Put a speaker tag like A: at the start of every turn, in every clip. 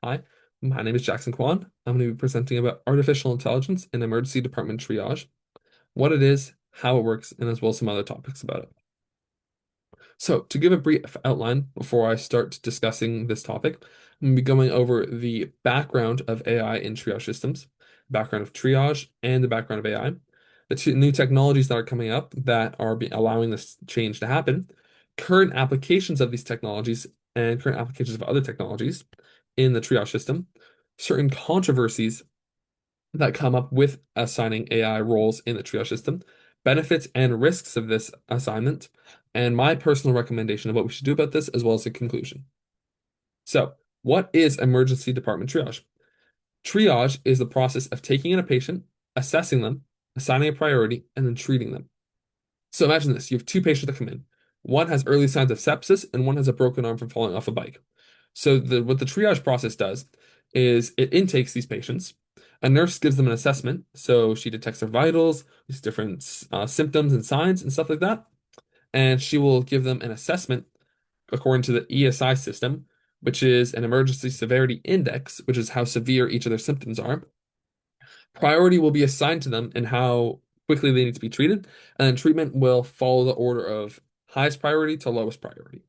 A: Hi, my name is Jackson Kwan. I'm going to be presenting about artificial intelligence in emergency department triage, what it is, how it works, and as well as some other topics about it. So, to give a brief outline before I start discussing this topic, I'm going to be going over the background of AI in triage systems, background of triage, and the background of AI, the two new technologies that are coming up that are allowing this change to happen, current applications of these technologies, and current applications of other technologies in the triage system, certain controversies that come up with assigning AI roles in the triage system, benefits and risks of this assignment, and my personal recommendation of what we should do about this, as well as a conclusion. So, what is emergency department triage? Triage is the process of taking in a patient, assessing them, assigning a priority, and then treating them. So imagine this, you have two patients that come in. One has early signs of sepsis and one has a broken arm from falling off a bike. So what the triage process does is it intakes these patients. A nurse gives them an assessment, so she detects their vitals, these different symptoms and signs and stuff like that, and she will give them an assessment according to the ESI system, which is an emergency severity index, which is how severe each of their symptoms are. Priority will be assigned to them and how quickly they need to be treated, and then treatment will follow the order of highest priority to lowest priority.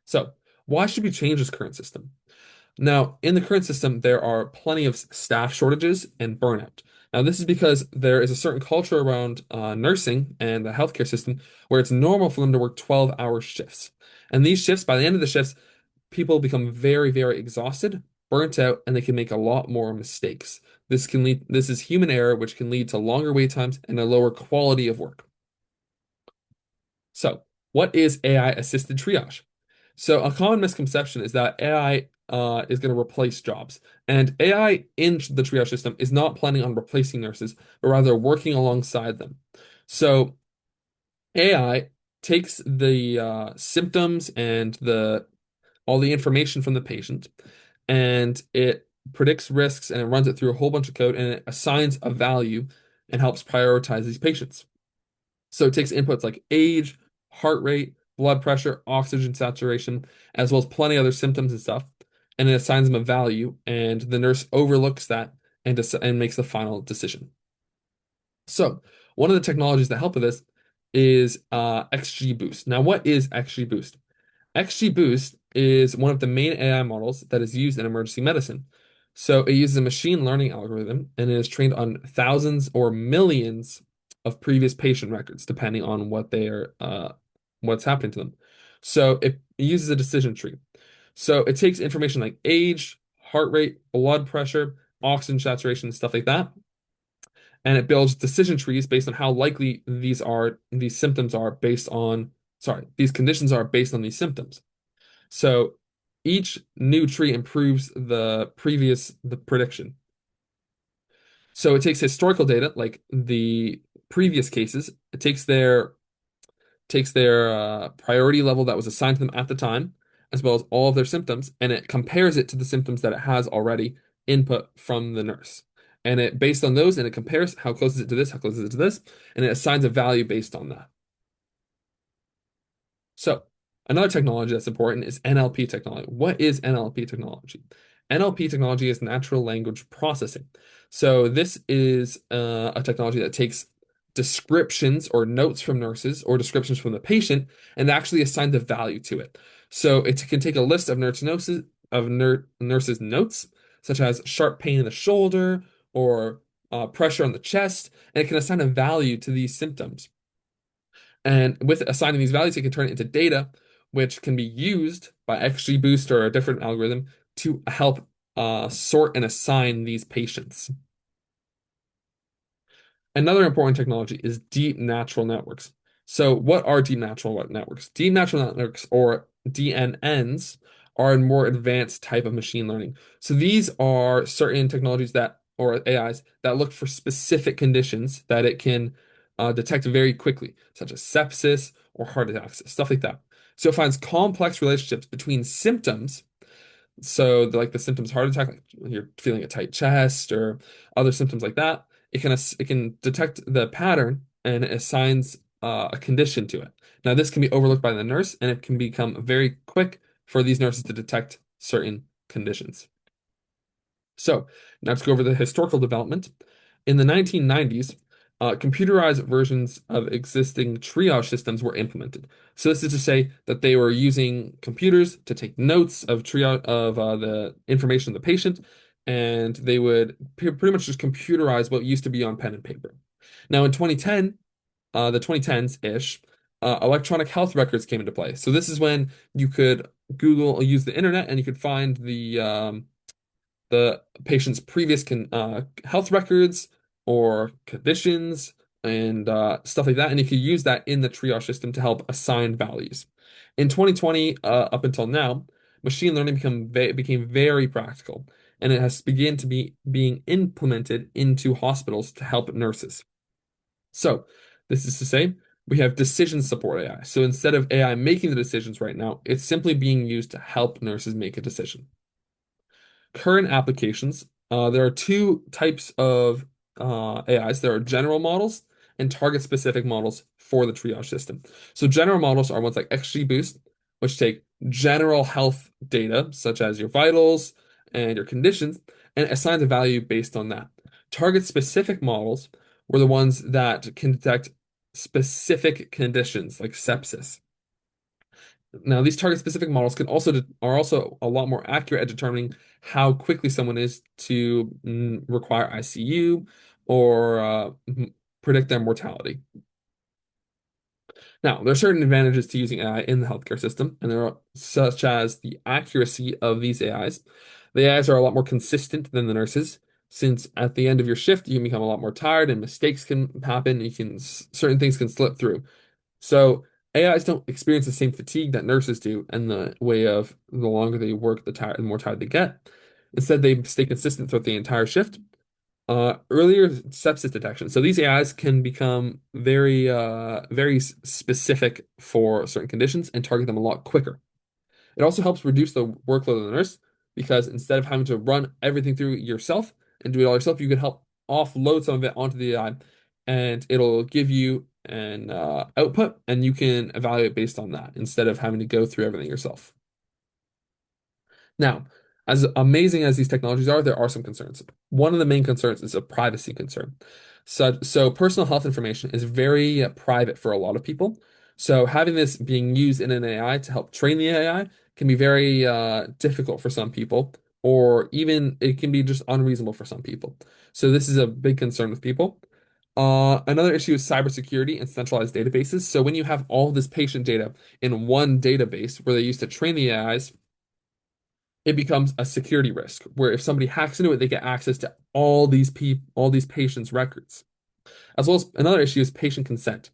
A: So, why should we change this current system? Now, in the current system, there are plenty of staff shortages and burnout. Now, this is because there is a certain culture around nursing and the healthcare system where it's normal for them to work 12-hour shifts. And these shifts, by the end of the shifts, people become very, very exhausted, burnt out, and they can make a lot more mistakes. This is human error, which can lead to longer wait times and a lower quality of work. So, what is AI assisted triage? So, a common misconception is that AI is going to replace jobs. And AI in the triage system is not planning on replacing nurses, but rather working alongside them. So, AI takes the symptoms and the all the information from the patient, and it predicts risks and it runs it through a whole bunch of code and it assigns a value and helps prioritize these patients. So it takes inputs like age, heart rate, blood pressure, oxygen saturation, as well as plenty other symptoms and stuff, and it assigns them a value, and the nurse overlooks that and makes the final decision. So one of the technologies that help with this is XGBoost. Now, what is XGBoost? XGBoost is one of the main AI models that is used in emergency medicine. So it uses a machine learning algorithm and it is trained on thousands or millions of previous patient records, depending on what's happening to them. So it uses a decision tree. So it takes information like age, heart rate, blood pressure, oxygen saturation, stuff like that, and it builds decision trees based on how likely these symptoms are based on, sorry, these conditions are based on these symptoms. So each new tree improves the prediction. So it takes historical data, like the previous cases, it takes their priority level that was assigned to them at the time, as well as all of their symptoms, and it compares it to the symptoms that it has already input from the nurse. And it based on those, and it compares how close is it to this, how close is it to this, and it assigns a value based on that. So, another technology that's important is NLP technology. What is NLP technology? NLP technology is natural language processing. So, this is a technology that takes descriptions or notes from nurses or descriptions from the patient and actually assigns a value to it. So, it can take a list of nurses' notes, such as sharp pain in the shoulder or pressure on the chest, and it can assign a value to these symptoms. And with assigning these values, you can turn it into data, which can be used by XGBoost or a different algorithm to help sort and assign these patients. Another important technology is deep natural networks. So, what are deep natural networks? Deep natural networks, or DNNs, are a more advanced type of machine learning. So, these are certain technologies or AIs, that look for specific conditions that it can detect very quickly, such as sepsis or heart attacks, stuff like that. So, it finds complex relationships between symptoms, so like the symptoms of heart attack, like when you're feeling a tight chest or other symptoms like that, it can detect the pattern and it assigns a condition to it. Now this can be overlooked by the nurse and it can become very quick for these nurses to detect certain conditions. So now let's go over the historical development. In the 1990s, computerized versions of existing triage systems were implemented. So this is to say that they were using computers to take notes of triage of the information of the patient, and they would pretty much just computerize what used to be on pen and paper. Now in 2010, the 2010s-ish, electronic health records came into play. So this is when you could Google or use the internet and you could find the patient's previous health records or conditions and stuff like that, and you could use that in the triage system to help assign values. In 2020, up until now, machine learning became very practical, and it has begun to be being implemented into hospitals to help nurses. So, this is to say, we have decision support AI. So instead of AI making the decisions right now, it's simply being used to help nurses make a decision. Current applications, there are two types of AIs. There are general models and target-specific models for the triage system. So general models are ones like XGBoost, which take general health data, such as your vitals and your conditions, and assign a value based on that. Target-specific models were the ones that can detect specific conditions like sepsis. Now, these target-specific models are also a lot more accurate at determining how quickly someone is to require ICU or predict their mortality. Now, there are certain advantages to using AI in the healthcare system, and there are such as the accuracy of these AIs. The AIs are a lot more consistent than the nurses, since at the end of your shift, you can become a lot more tired and mistakes can happen. Certain things can slip through. So AIs don't experience the same fatigue that nurses do in the way of the longer they work, the more tired they get. Instead, they stay consistent throughout the entire shift. Earlier sepsis detection. So these AIs can become very specific for certain conditions and target them a lot quicker. It also helps reduce the workload of the nurse because instead of having to run everything through yourself and do it all yourself, you can help offload some of it onto the AI, and it'll give you an output, and you can evaluate based on that instead of having to go through everything yourself. Now, as amazing as these technologies are, there are some concerns. One of the main concerns is a privacy concern. So personal health information is very private for a lot of people. So having this being used in an AI to help train the AI can be very difficult for some people, or even it can be just unreasonable for some people. So this is a big concern with people. Another issue is cybersecurity and centralized databases. So when you have all this patient data in one database where they used to train the AIs, it becomes a security risk where if somebody hacks into it, they get access to all these patients' records. As well as another issue is patient consent.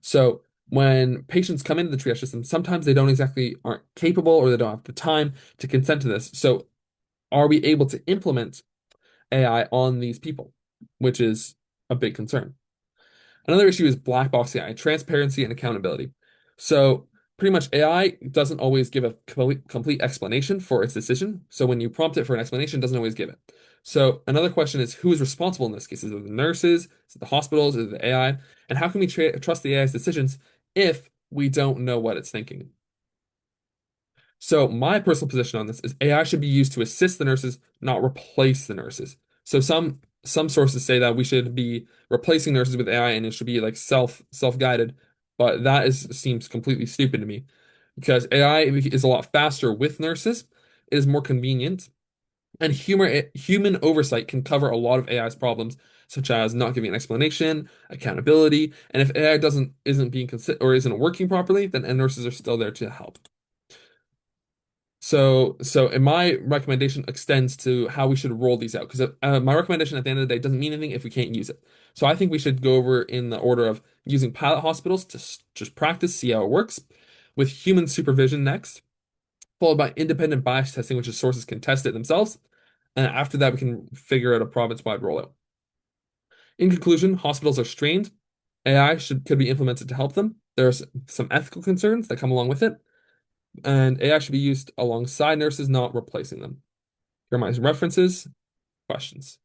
A: So when patients come into the triage system, sometimes they don't exactly aren't capable or they don't have the time to consent to this. So are we able to implement AI on these people, which is a big concern. Another issue is black box AI, transparency and accountability. So pretty much AI doesn't always give a complete explanation for its decision. So when you prompt it for an explanation, it doesn't always give it. So another question is who is responsible in this case? Is it the nurses? Is it the hospitals? Is it the AI? And how can we trust the AI's decisions if we don't know what it's thinking? So my personal position on this is AI should be used to assist the nurses, not replace the nurses. So some sources say that we should be replacing nurses with AI and it should be like self-guided, but that seems completely stupid to me because AI is a lot faster with nurses. It is more convenient, and human oversight can cover a lot of AI's problems, such as not giving an explanation, accountability, and if AI isn't being considered or isn't working properly, then nurses are still there to help. And my recommendation extends to how we should roll these out because my recommendation at the end of the day doesn't mean anything if we can't use it. So I think we should go over in the order of using pilot hospitals to just practice, see how it works, with human supervision next, followed by independent bias testing, which is sources can test it themselves, and after that we can figure out a province-wide rollout. In conclusion, hospitals are strained. AI could be implemented to help them. There's some ethical concerns that come along with it, and AI should be used alongside nurses, not replacing them. Here are my references, questions.